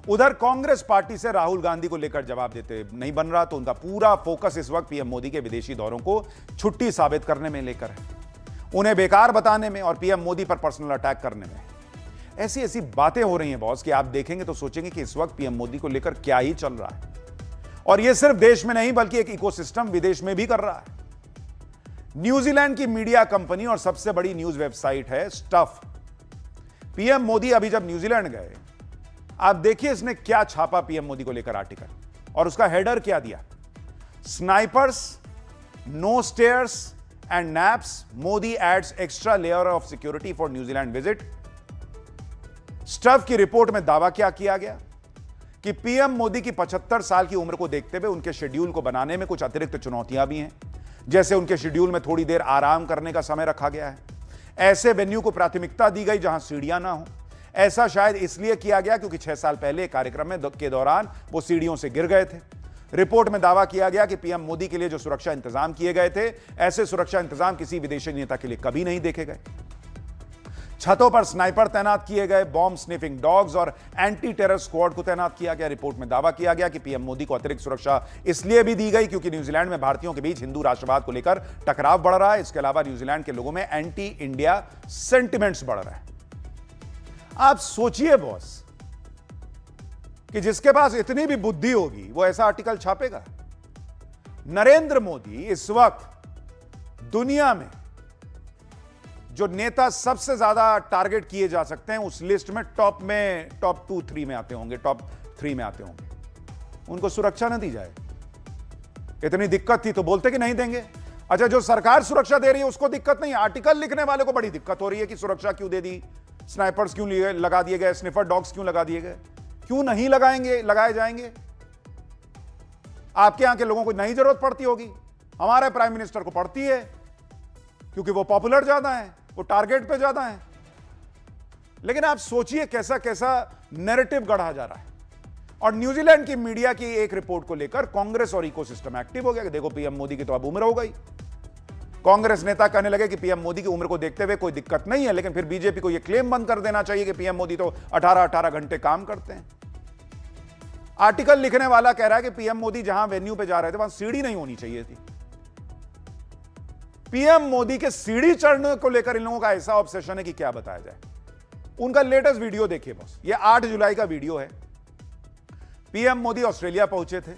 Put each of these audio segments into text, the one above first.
उधर कांग्रेस पार्टी से राहुल गांधी को लेकर जवाब देते नहीं बन रहा, तो उनका पूरा फोकस इस वक्त पीएम मोदी के विदेशी दौरों को छुट्टी साबित करने में लेकर है, उन्हें बेकार बताने में और पीएम मोदी पर पर्सनल अटैक करने में। ऐसी ऐसी बातें हो रही हैं बॉस कि आप देखेंगे तो सोचेंगे कि इस वक्त पीएम मोदी को लेकर क्या ही चल रहा है। और यह सिर्फ देश में नहीं बल्कि एक इकोसिस्टम विदेश में भी कर रहा है। न्यूजीलैंड की मीडिया कंपनी और सबसे बड़ी न्यूज वेबसाइट है स्टफ। पीएम मोदी अभी जब न्यूजीलैंड गए, आप देखिए इसने क्या छापा पीएम मोदी को लेकर आर्टिकल, और उसका हेडर क्या दिया, snipers, no stairs and naps, Modi adds extra layer of security for न्यूजीलैंड विजिट। स्टफ की रिपोर्ट में दावा क्या किया गया कि पीएम मोदी की 75 साल की उम्र को देखते हुए उनके शेड्यूल को बनाने में कुछ अतिरिक्त चुनौतियां भी हैं, जैसे उनके शेड्यूल में थोड़ी देर आराम करने का समय रखा गया है। ऐसे वेन्यू को प्राथमिकता दी गई जहां सीढ़ियां ना हो। ऐसा शायद इसलिए किया गया क्योंकि 6 साल पहले कार्यक्रम में के दौरान वो सीढ़ियों से गिर गए थे। रिपोर्ट में दावा किया गया कि पीएम मोदी के लिए जो सुरक्षा इंतजाम किए गए थे, ऐसे सुरक्षा इंतजाम किसी विदेशी नेता के लिए कभी नहीं देखे गए। छतों पर स्नाइपर तैनात किए गए, बॉम्ब स्निफिंग डॉग्स और एंटी टेरर स्क्वाड को तैनात किया गया। रिपोर्ट में दावा किया गया कि पीएम मोदी को अतिरिक्त सुरक्षा इसलिए भी दी गई क्योंकि न्यूजीलैंड में भारतीयों के बीच हिंदू राष्ट्रवाद को लेकर टकराव बढ़ रहा है। इसके अलावा न्यूजीलैंड के लोगों में एंटी इंडिया सेंटिमेंट्स बढ़ रहे हैं। आप सोचिए बॉस कि जिसके पास इतनी भी बुद्धि होगी वो ऐसा आर्टिकल छापेगा। नरेंद्र मोदी इस वक्त दुनिया में जो नेता सबसे ज्यादा टारगेट किए जा सकते हैं उस लिस्ट में टॉप 2, 3 में आते होंगे, टॉप 3 में आते होंगे। उनको सुरक्षा न दी जाए, इतनी दिक्कत थी तो बोलते कि नहीं देंगे। अच्छा, जो सरकार सुरक्षा दे रही है उसको दिक्कत नहीं, आर्टिकल लिखने वाले को बड़ी दिक्कत हो रही है कि सुरक्षा क्यों दे दी, स्नाइपर्स क्यों लगा दिए गए, स्निफर डॉग्स क्यों लगा दिए गए, क्यों नहीं लगाए जाएंगे। आपके यहां के लोगों को नहीं जरूरत पड़ती होगी, हमारे प्राइम मिनिस्टर को पड़ती है क्योंकि वो पॉपुलर ज्यादा है, वो टारगेट पे ज्यादा है। लेकिन आप सोचिए कैसा कैसा नैरेटिव गढ़ा जा रहा है। और न्यूजीलैंड की मीडिया की एक रिपोर्ट को लेकर कांग्रेस और इकोसिस्टम एक्टिव हो गया कि देखो पीएम मोदी की तो अब उम्र हो गई। कांग्रेस नेता कहने लगे कि पीएम मोदी की उम्र को देखते हुए कोई दिक्कत नहीं है, लेकिन फिर बीजेपी को यह क्लेम बंद कर देना चाहिए कि पीएम मोदी तो 18-18 घंटे काम करते हैं। आर्टिकल लिखने वाला कह रहा है कि पीएम मोदी जहां वेन्यू पे जा रहे थे वहां सीढ़ी नहीं होनी चाहिए थी। पीएम मोदी के सीढ़ी चढ़ने को लेकर इन लोगों का ऐसा ऑब्सेशन है कि क्या बताया जाए। उनका लेटेस्ट वीडियो देखिए बॉस, ये 8 जुलाई का वीडियो है। पीएम मोदी ऑस्ट्रेलिया पहुंचे थे,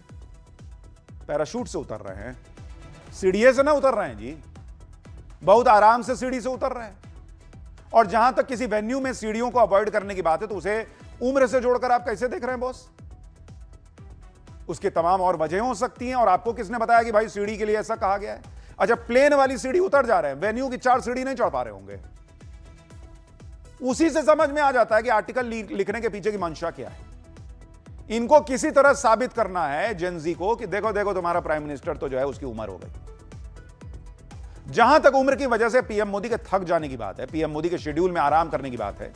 पैराशूट से उतर रहे हैं, सीढ़ी से ना उतर रहे हैं जी, बहुत आराम से सीढ़ी से उतर रहे हैं। और जहां तक किसी वेन्यू में सीढ़ियों को अवॉइड करने की बात है तो उसे उम्र से जोड़कर आप कैसे देख रहे हैं बॉस। उसकी तमाम और वजह हो सकती हैं, और आपको किसने बताया कि भाई सीढ़ी के लिए ऐसा कहा गया है। अच्छा, प्लेन वाली सीढ़ी उतर जा रहे हैं, वेन्यू की 4 सीढ़ी नहीं चढ़ पा रहे होंगे। उसी से समझ में आ जाता है कि आर्टिकल लिखने के पीछे की मंशा क्या है। इनको किसी तरह साबित करना है जेनजी को कि देखो देखो तुम्हारा प्राइम मिनिस्टर तो जो है उसकी उम्र हो गई। जहां तक उम्र की वजह से पीएम मोदी के थक जाने की बात है, पीएम मोदी के शेड्यूल में आराम करने की बात है,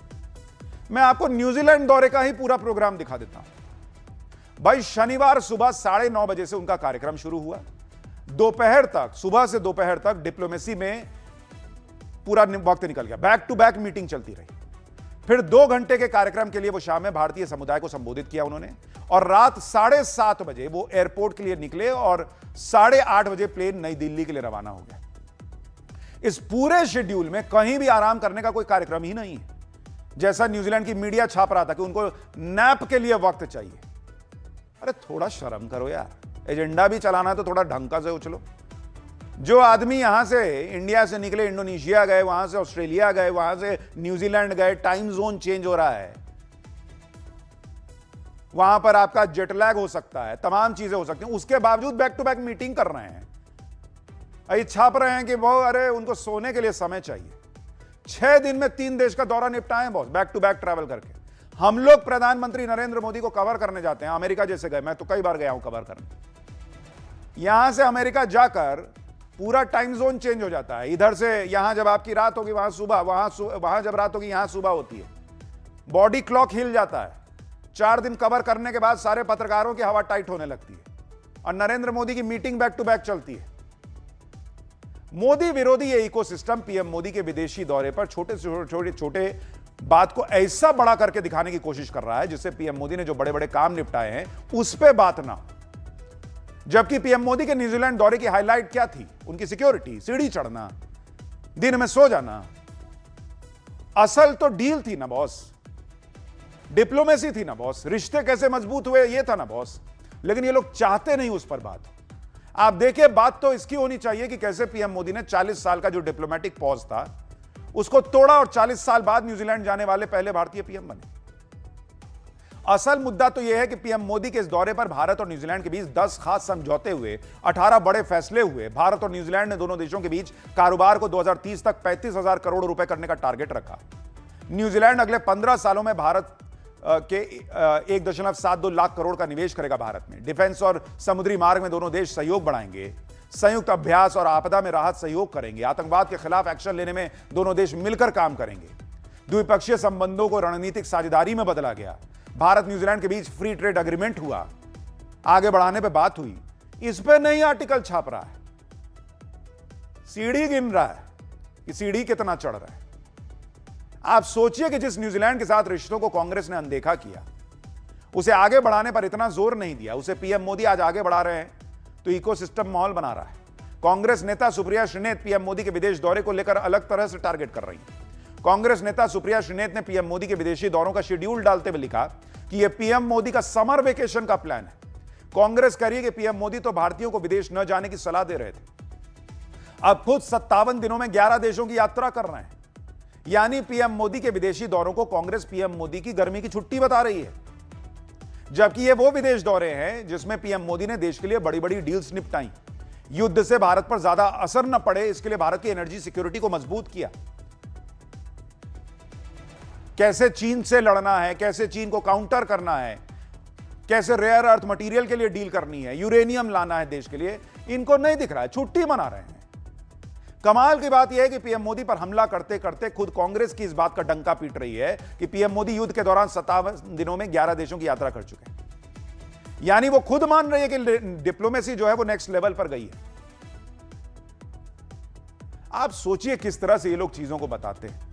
मैं आपको न्यूजीलैंड दौरे का ही पूरा प्रोग्राम दिखा देता हूं। भाई शनिवार सुबह 9:30 बजे से उनका कार्यक्रम शुरू हुआ, दोपहर तक, सुबह से दोपहर तक डिप्लोमेसी में पूरा वक्त निकल गया, बैक टू बैक मीटिंग चलती रही। फिर 2 घंटे के कार्यक्रम के लिए वो शाम में भारतीय समुदाय को संबोधित किया उन्होंने, और रात 7:30 बजे वो एयरपोर्ट के लिए निकले और 8:30 बजे प्लेन नई दिल्ली के लिए रवाना हो गया। इस पूरे शेड्यूल में कहीं भी आराम करने का कोई कार्यक्रम ही नहीं है, जैसा न्यूजीलैंड की मीडिया छाप रहा था कि उनको नैप के लिए वक्त चाहिए। अरे थोड़ा शर्म करो यार, एजेंडा भी चलाना है तो थोड़ा ढंग का से उछलो। जो आदमी यहां से इंडिया से निकले, इंडोनेशिया गए, वहां से ऑस्ट्रेलिया गए, वहां से न्यूजीलैंड गए, टाइम जोन चेंज हो रहा है, वहां पर आपका जेट लैग हो सकता है, तमाम चीजें हो सकती हैं, उसके बावजूद बैक टू बैक मीटिंग कर रहे हैं। ये छाप रहे हैं कि वो अरे उनको सोने के लिए समय चाहिए। 6 दिन में 3 देश का दौरा निपटाएं boss, back to back travel करके। हम लोग प्रधानमंत्री नरेंद्र मोदी को कवर करने जाते हैं, अमेरिका जैसे गए, मैं तो कई बार गया हूं कवर करने। यहां से अमेरिका जाकर पूरा टाइम जोन चेंज हो जाता है। इधर से यहां जब आपकी रात होगी वहां सुबह, वहां जब रात होगी यहां सुबह होती है, बॉडी क्लॉक हिल जाता है। 4 दिन कवर करने के बाद सारे पत्रकारों की हवा टाइट होने लगती है, और नरेंद्र मोदी की मीटिंग बैक टू बैक चलती है। मोदी विरोधी ये इकोसिस्टम पीएम मोदी के विदेशी दौरे पर छोटे बात को ऐसा बड़ा करके दिखाने की कोशिश कर रहा है जिससे पीएम मोदी ने जो बड़े बड़े काम निपटाए हैं उस पे बात ना हो। जबकि पीएम मोदी के न्यूजीलैंड दौरे की हाईलाइट क्या थी? उनकी सिक्योरिटी, सीढ़ी चढ़ना, दिन में सो जाना। असल तो डील थी ना बॉस, डिप्लोमेसी थी ना बॉस, रिश्ते कैसे मजबूत हुए ये था ना बॉस। लेकिन ये लोग चाहते नहीं उस पर बात। आप देखिए, बात तो इसकी होनी चाहिए कि कैसे पीएम मोदी ने 40 साल का जो डिप्लोमेटिक पॉज था उसको तोड़ा और 40 साल बाद न्यूजीलैंड जाने वाले पहले भारतीय पीएम बने। असल मुद्दा तो यह है कि पीएम मोदी के इस दौरे पर भारत और न्यूजीलैंड के बीच 10 खास समझौते हुए, 18 बड़े फैसले हुए। भारत और न्यूजीलैंड ने दोनों देशों के बीच कारोबार को 2030 तक 35,000 करोड़ रुपए करने का टारगेट रखा। न्यूजीलैंड अगले 15 सालों में भारत के 1.72 लाख करोड़ का निवेश करेगा भारत में। डिफेंस और समुद्री मार्ग में दोनों देश सहयोग बढ़ाएंगे। संयुक्त अभ्यास और आपदा में राहत सहयोग करेंगे। आतंकवाद के खिलाफ एक्शन लेने में दोनों देश मिलकर काम करेंगे। द्विपक्षीय संबंधों को रणनीतिक साझेदारी में बदला गया। भारत न्यूजीलैंड के बीच फ्री ट्रेड एग्रीमेंट हुआ, आगे बढ़ाने पे बात हुई। इस पे नहीं आर्टिकल छाप रहा है, सीढ़ी गिन रहा है कि सीढ़ी कितना चढ़ रहा है। आप सोचिए कि जिस न्यूजीलैंड के साथ रिश्तों को कांग्रेस ने अनदेखा किया, उसे आगे बढ़ाने पर इतना जोर नहीं दिया, उसे पीएम मोदी आज आगे बढ़ा रहे हैं तो इकोसिस्टम माहौल बना रहा है। कांग्रेस नेता सुप्रिया श्रीनेत पीएम मोदी के विदेश दौरे को लेकर अलग तरह से टारगेट कर रही है। कांग्रेस नेता सुप्रिया श्रीनेत ने पीएम मोदी के विदेशी दौरों का शेड्यूल डालते हुए लिखा कि यह पीएम मोदी का समर वेकेशन का प्लान है। कांग्रेस कह रही है कि पीएम मोदी तो भारतीयों को विदेश न जाने की सलाह दे रहे थे, अब खुद 57 दिनों में 11 देशों की यात्रा कर रहे हैं। यानी पीएम मोदी के विदेशी दौरों को कांग्रेस पीएम मोदी की गर्मी की छुट्टी बता रही है, जबकि ये वो विदेश दौरे हैं जिसमें पीएम मोदी ने देश के लिए बड़ी बड़ी डील्स निपटाई। युद्ध से भारत पर ज्यादा असर न पड़े, इसके लिए भारत की एनर्जी सिक्योरिटी को मजबूत किया। कैसे चीन से लड़ना है, कैसे चीन को काउंटर करना है, कैसे रेयर अर्थ मटेरियल के लिए डील करनी है, यूरेनियम लाना है देश के लिए, इनको नहीं दिख रहा है, छुट्टी मना रहे हैं। कमाल की बात यह है कि पीएम मोदी पर हमला करते करते खुद कांग्रेस की इस बात का डंका पीट रही है कि पीएम मोदी युद्ध के दौरान 57 दिनों में 11 देशों की यात्रा कर चुके हैं। यानी वो खुद मान रही है कि डिप्लोमेसी जो है वो नेक्स्ट लेवल पर गई है। आप सोचिए किस तरह से ये लोग चीजों को बताते हैं।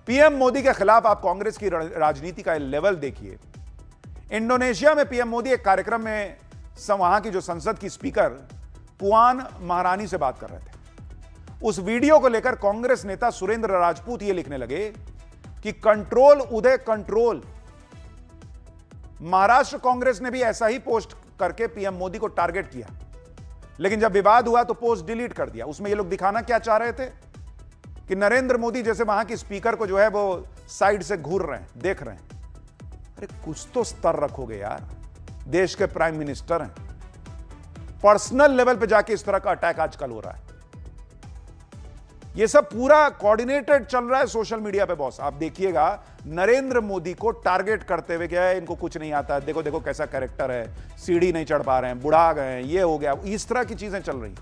पीएम मोदी के खिलाफ आप कांग्रेस की राजनीति का लेवल देखिए। इंडोनेशिया में पीएम मोदी एक कार्यक्रम में वहां की जो संसद की स्पीकर पुआन महारानी से बात कर रहे थे। उस वीडियो को लेकर कांग्रेस नेता सुरेंद्र राजपूत ये लिखने लगे कि कंट्रोल उदय कंट्रोल। महाराष्ट्र कांग्रेस ने भी ऐसा ही पोस्ट करके पीएम मोदी को टारगेट किया, लेकिन जब विवाद हुआ तो पोस्ट डिलीट कर दिया। उसमें ये लोग दिखाना क्या चाह रहे थे कि नरेंद्र मोदी जैसे वहां की स्पीकर को जो है वो साइड से घूर रहे हैं, देख रहे हैं। अरे कुछ तो स्तर रखोगे यार, देश के प्राइम मिनिस्टर हैं। पर्सनल लेवल पे जाके इस तरह का अटैक आजकल हो रहा है। ये सब पूरा कोऑर्डिनेटेड चल रहा है सोशल मीडिया पे बॉस। आप देखिएगा नरेंद्र मोदी को टारगेट करते हुए, क्या है इनको कुछ नहीं आता, देखो देखो कैसा कैरेक्टर है, सीढ़ी नहीं चढ़ पा रहे हैं, बुढ़ा गए हैं, ये हो गया, इस तरह की चीजें चल रही।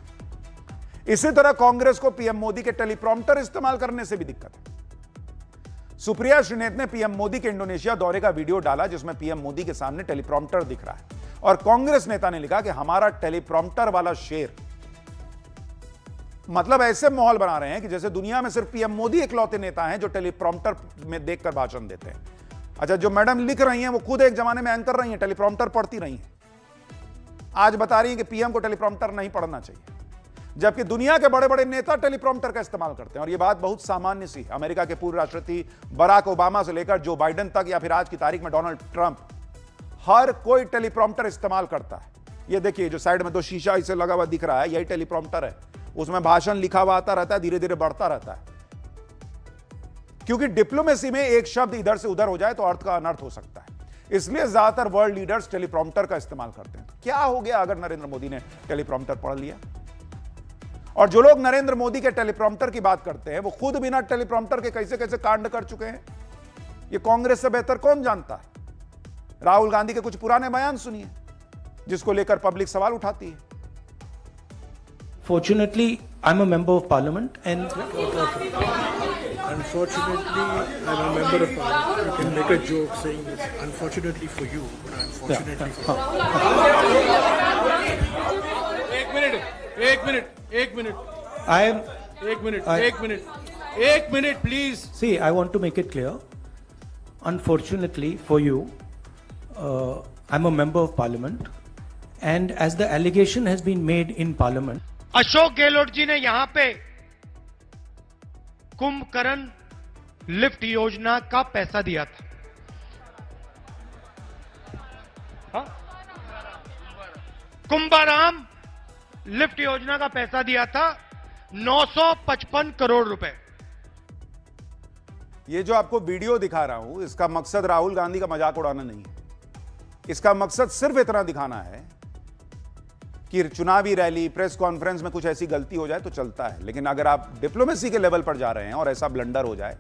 इसी तरह कांग्रेस को पीएम मोदी के टेलीप्रॉम्प्टर इस्तेमाल करने से भी दिक्कत है। सुप्रिया श्रीनेत ने पीएम मोदी के इंडोनेशिया दौरे का वीडियो डाला जिसमें पीएम मोदी के सामने टेलीप्रॉम्प्टर दिख रहा है और कांग्रेस नेता ने लिखा कि हमारा टेलीप्रॉम्प्टर वाला शेर। मतलब ऐसे माहौल बना रहे हैं कि जैसे दुनिया में सिर्फ पीएम मोदी इकलौते नेता हैं जो टेलीप्रॉम्प्टर में देखकर भाषण देते हैं। अच्छा, जो मैडम लिख रही हैं वो खुद एक जमाने में एंकर रही हैं, टेलीप्रॉम्प्टर पढ़ती रही हैं, आज बता रही हैं कि पीएम को टेलीप्रॉम्प्टर नहीं पढ़ना चाहिए, जबकि दुनिया के बड़े बड़े नेता टेलीप्रॉम्प्टर का इस्तेमाल करते हैं। और यह बात बहुत सामान्य सी। अमेरिका के पूर्व राष्ट्रपति बराक ओबामा से लेकर जो बाइडेन तक या फिर आज की तारीख में डोनाल्ड ट्रंप, हर कोई टेलीप्रॉम्प्टर इस्तेमाल करता है। ये देखिए जो साइड में दो शीशा इसे लगा हुआ दिख रहा है, यही टेलीप्रॉम्प्टर है। उसमें भाषण लिखा हुआ आता रहता है, धीरे धीरे बढ़ता रहता है, क्योंकि डिप्लोमेसी में एक शब्द इधर से उधर हो जाए तो अर्थ का अनर्थ हो सकता है। इसलिए ज्यादातर वर्ल्ड लीडर्स टेलीप्रॉम्प्टर का इस्तेमाल करते हैं। क्या हो गया अगर नरेंद्र मोदी ने टेलीप्रॉम्प्टर पढ़ लिया? और जो लोग नरेंद्र मोदी के टेलीप्रॉम्प्टर की बात करते हैं वो खुद बिना टेलीप्रॉम्प्टर के कैसे कैसे कांड कर चुके हैं, ये कांग्रेस से बेहतर कौन जानता है। राहुल गांधी के कुछ पुराने बयान सुनिए जिसको लेकर पब्लिक सवाल उठाती है। Fortunately, I'm a member of parliament and unfortunately, I'm a member of parliament. You can make a joke saying this, unfortunately for you, but unfortunately for एक मिनट I am एक मिनट एक minute please. See, I want to make it clear. Unfortunately for you, I'm a member of parliament, and as the allegation has been made in parliament, Ashok Gehlot ji ने यहां पे Kumbhakarna lift योजना का पैसा दिया था. हाँ? कुंभाराम लिफ्ट योजना का पैसा दिया था 955 करोड़ रुपए. ये जो आपको वीडियो दिखा रहा हूं, इसका मकसद राहुल गांधी का मजाक उड़ाना नहीं है. इसका मकसद सिर्फ इतना दिखाना है कि चुनावी रैली, प्रेस कॉन्फ्रेंस में कुछ ऐसी गलती हो जाए तो चलता है, लेकिन अगर आप डिप्लोमेसी के लेवल पर जा रहे हैं और ऐसा ब्लंडर हो जाए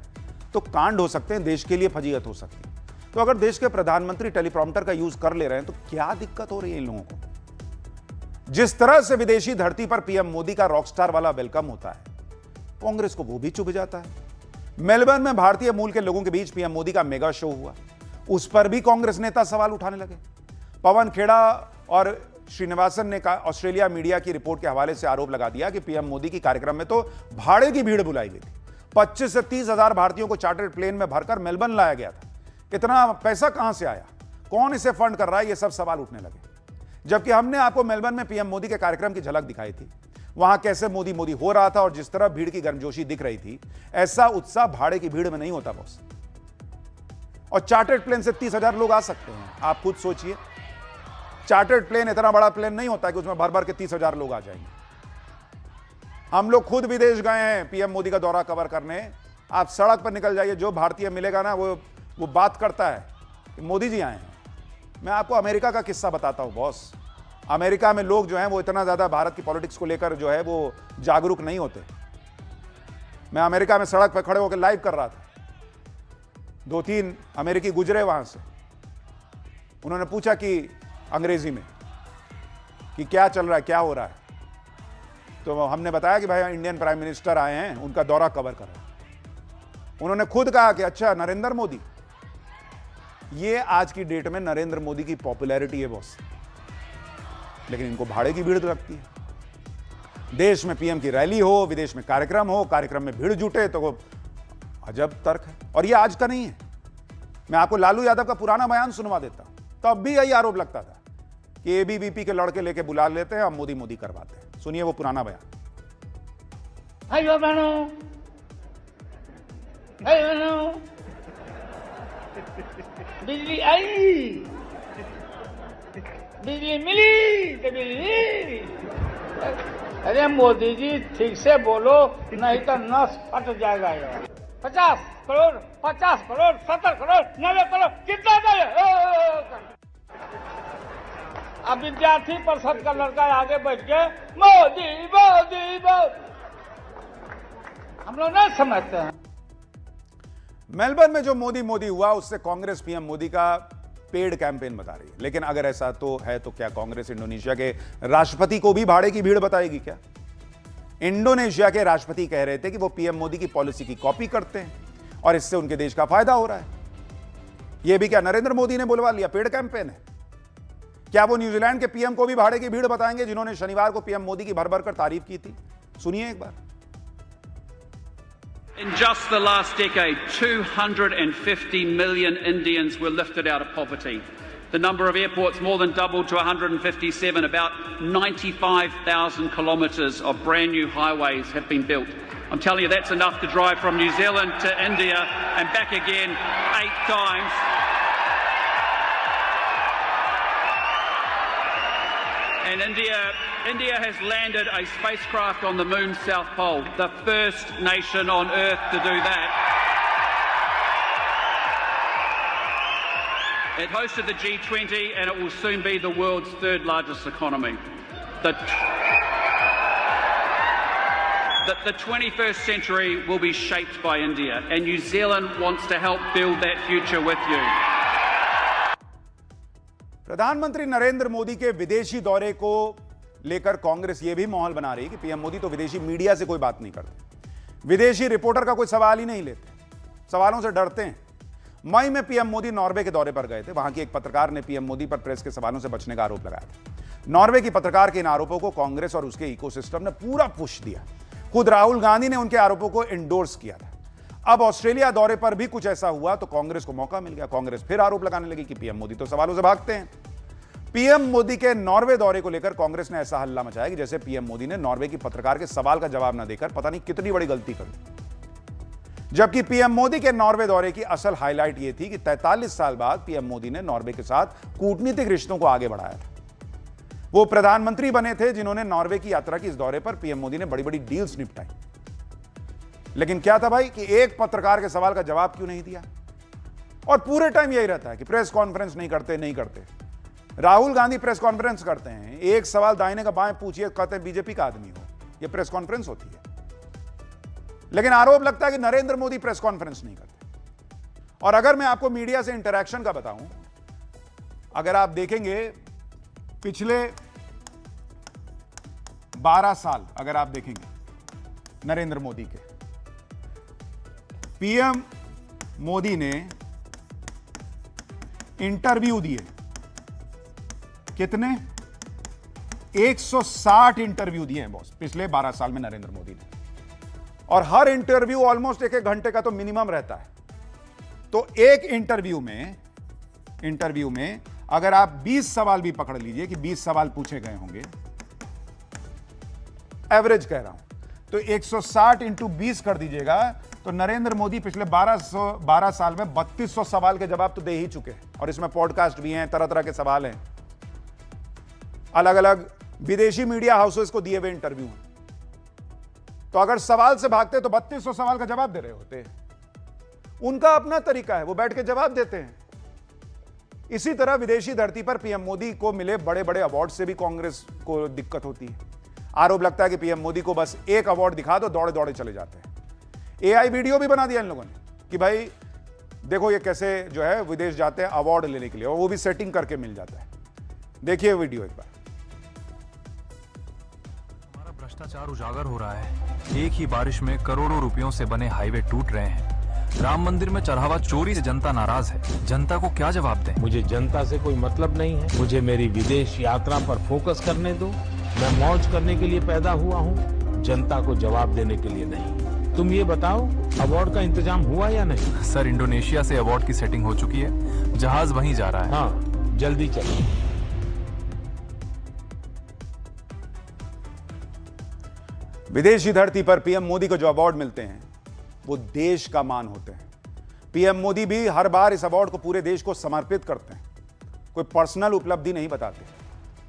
तो कांड हो सकते हैं, देश के लिए फजीहत हो सकती है. तो अगर देश के प्रधानमंत्री टेलीप्रॉम्प्टर का यूज कर ले रहे हैं तो क्या दिक्कत हो रही है इन लोगों को? जिस तरह से विदेशी धरती पर पीएम मोदी का रॉकस्टार वाला वेलकम होता है, कांग्रेस को वो भी चुभ जाता है. मेलबर्न में भारतीय मूल के लोगों के बीच पीएम मोदी का मेगा शो हुआ, उस पर भी कांग्रेस नेता सवाल उठाने लगे. पवन खेड़ा और श्रीनिवासन ने ऑस्ट्रेलिया मीडिया की रिपोर्ट के हवाले से आरोप लगा दिया कि पीएम मोदी की कार्यक्रम में तो भाड़े की भीड़ बुलाई गई थी. 25 से 30 हजार भारतीयों को चार्टर्ड प्लेन में भरकर मेलबर्न लाया गया था. इतना पैसा कहां से आया, कौन इसे फंड कर रहा है, ये सब सवाल उठने लगे. जबकि हमने आपको मेलबर्न में पीएम मोदी के कार्यक्रम की झलक दिखाई थी. वहां कैसे मोदी मोदी हो रहा था और जिस तरह भीड़ की गर्मजोशी दिख रही थी, ऐसा उत्साह भाड़े की भीड़ में नहीं होता बॉस. और चार्टर्ड प्लेन से 30 हजार लोग आ सकते हैं. आप खुद सोचिए, चार्टर्ड प्लेन इतना बड़ा प्लेन नहीं होता कि उसमें भर भर के 30 हजार लोग आ जाएंगे. हम लोग खुद विदेश गए हैं पीएम मोदी का दौरा कवर करने. आप सड़क पर निकल जाइए, जो भारतीय मिलेगा ना वो बात करता है कि मोदी जी आए हैं. मैं आपको अमेरिका का किस्सा बताता हूं बॉस. अमेरिका में लोग जो हैं वो इतना ज्यादा भारत की पॉलिटिक्स को लेकर जो है वो जागरूक नहीं होते. मैं अमेरिका में सड़क पर खड़े होकर लाइव कर रहा था. 2-3 अमेरिकी गुजरे वहां से. उन्होंने पूछा कि अंग्रेजी में कि क्या चल रहा है, क्या हो रहा है. तो हमने बताया कि भाई इंडियन प्राइम मिनिस्टर आए हैं, उनका दौरा कवर कर रहे हैं. उन्होंने खुद कहा कि अच्छा नरेंद्र मोदी. ये आज की डेट में नरेंद्र मोदी की पॉपुलैरिटी है बॉस, लेकिन इनको भाड़े की भीड़ लगती है. देश में पीएम की रैली हो, विदेश में कार्यक्रम हो, कार्यक्रम में भीड़ जुटे तो वो अजब तर्क है. और ये आज का नहीं है. मैं आपको लालू यादव का पुराना बयान सुनवा देता हूं. तब भी यही आरोप लगता था कि एबीवीपी के लड़के लेके बुला लेते हैं, हम मोदी मोदी करवाते हैं. सुनिए वो पुराना बयान. भाइयों बहनों, बिजली आई, बिजली मिली तो बिजली. अरे मोदी जी ठीक से बोलो, नहीं तो नस फट जाएगा यार. 50 करोड़, 50 करोड़, 70 करोड़, 90 करोड़, कितना दे? अब विद्यार्थी परिषद का लड़का आगे बैठ के मोदी मोदी मोदी. हम लोग नहीं समझते हैं. मेलबर्न में जो मोदी मोदी हुआ उससे कांग्रेस पीएम मोदी का पेड कैंपेन बता रही है. लेकिन अगर ऐसा तो है तो क्या कांग्रेस इंडोनेशिया के राष्ट्रपति को भी भाड़े की भीड़ बताएगी क्या? इंडोनेशिया के राष्ट्रपति कह रहे थे कि वो पीएम मोदी की पॉलिसी की कॉपी करते हैं और इससे उनके देश का फायदा हो रहा है. यह भी क्या नरेंद्र मोदी ने बुलवा लिया, पेड कैंपेन है? क्या वो न्यूजीलैंड के पीएम को भी भाड़े की भीड़ बताएंगे जिन्होंने शनिवार को पीएम मोदी की भर भर कर तारीफ की थी? सुनिए एक बार. In just the last decade, 250 million Indians were lifted out of poverty. The number of airports more than doubled to 157. About 95,000 kilometres of brand new highways have been built. I'm telling you, that's enough to drive from New Zealand to India and back again 8 times. And India has landed a spacecraft on the moon's south pole, the first nation on Earth to do that. It hosted the G20 and it will soon be the world's third largest economy. The 21st century will be shaped by India, and New Zealand wants to help build that future with you. प्रधानमंत्री नरेंद्र मोदी के विदेशी दौरे को लेकर कांग्रेस यह भी माहौल बना रही है कि पीएम मोदी तो विदेशी मीडिया से कोई बात नहीं करते, विदेशी रिपोर्टर का कोई सवाल ही नहीं लेते, सवालों से डरते हैं. मई में पीएम मोदी नॉर्वे के दौरे पर गए थे. वहां की एक पत्रकार ने पीएम मोदी पर प्रेस के सवालों से बचने का आरोप लगाया था. नॉर्वे की पत्रकार के इन आरोपों को कांग्रेस और उसके इकोसिस्टम ने पूरा पुश दिया. खुद राहुल गांधी ने उनके आरोपों को एंडोर्स किया था। अब ऑस्ट्रेलिया दौरे पर भी कुछ ऐसा हुआ तो कांग्रेस को मौका मिल गया। कांग्रेस फिर आरोप लगाने लगी कि पीएम मोदी तो सवालों से भागते हैं। पीएम मोदी के नॉर्वे दौरे को लेकर कांग्रेस ने ऐसा हल्ला मचाया कि जैसे पीएम मोदी ने नॉर्वे की पत्रकार के सवाल का जवाब न देकर पता नहीं कितनी बड़ी गलती कर दी। जबकि पीएम मोदी के नॉर्वे दौरे की असल हाईलाइट यह थी कि 43 साल बाद पीएम मोदी ने नॉर्वे के साथ कूटनीतिक रिश्तों को आगे बढ़ाया था। वो प्रधानमंत्री बने थे जिन्होंने नॉर्वे की यात्रा की इस दौरे पर पीएम मोदी ने बड़ी बड़ी डील्स निपटाई। लेकिन क्या था भाई कि एक पत्रकार के सवाल का जवाब क्यों नहीं दिया? और पूरे टाइम यही रहता है कि प्रेस कॉन्फ्रेंस नहीं करते। राहुल गांधी प्रेस कॉन्फ्रेंस करते हैं, एक सवाल दाहिने का बाएं पूछिए, कहते हैं बीजेपी का आदमी हो। यह प्रेस कॉन्फ्रेंस होती है। लेकिन आरोप लगता है कि नरेंद्र मोदी प्रेस कॉन्फ्रेंस नहीं करते। और अगर मैं आपको मीडिया से इंटरैक्शन का बताऊं, अगर आप देखेंगे पिछले 12 साल अगर आप देखेंगे नरेंद्र मोदी के, पीएम मोदी ने इंटरव्यू दिए कितने? 160 इंटरव्यू दिए हैं बॉस पिछले 12 साल में नरेंद्र मोदी ने। और हर इंटरव्यू ऑलमोस्ट 1-1 घंटे का तो मिनिमम रहता है। तो एक इंटरव्यू में अगर आप 20 सवाल भी पकड़ लीजिए कि 20 सवाल पूछे गए होंगे, एवरेज कह रहा हूं, तो 160 इंटू 20 कर दीजिएगा तो नरेंद्र मोदी पिछले 12 साल में 3200 सवाल के जवाब तो दे ही चुके हैं। और इसमें पॉडकास्ट भी हैं, तरह तरह के सवाल हैं, अलग अलग विदेशी मीडिया हाउसेस को दिए हुए इंटरव्यू हैं। तो अगर सवाल से भागते तो 3200 सवाल का जवाब दे रहे होते। उनका अपना तरीका है, वो बैठ के जवाब देते हैं। इसी तरह विदेशी धरती पर पीएम मोदी को मिले बड़े बड़े अवार्ड से भी कांग्रेस को दिक्कत होती है। आरोप लगता है कि पीएम मोदी को बस एक अवार्ड दिखा दो, दौड़े दौड़े चले जाते हैं। एआई वीडियो भी बना दिया इन लोगों ने कि भाई देखो ये कैसे जो है विदेश जाते हैं अवार्ड लेने के लिए, और वो भी सेटिंग करके मिल जाता है। देखिए वीडियो एक बार। हमारा भ्रष्टाचार उजागर हो रहा है। एक ही बारिश में करोड़ों रुपयों से बने हाईवे टूट रहे हैं। राम मंदिर में चढ़ावा चोरी से जनता नाराज है। जनता को क्या जवाब दें? मुझे जनता से कोई मतलब नहीं है। मुझे मेरी विदेश यात्रा पर फोकस करने दो। मैं मौज करने के लिए पैदा हुआ हूँ, जनता को जवाब देने के लिए नहीं। तुम ये बताओ, अवार्ड का इंतजाम हुआ या नहीं? सर, इंडोनेशिया से अवार्ड की सेटिंग हो चुकी है, जहाज वहीं जा रहा है। हाँ, जल्दी चलो। विदेशी धरती पर पीएम मोदी को जो अवार्ड मिलते हैं वो देश का मान होते हैं। पीएम मोदी भी हर बार इस अवार्ड को पूरे देश को समर्पित करते हैं, कोई पर्सनल उपलब्धि नहीं बताते।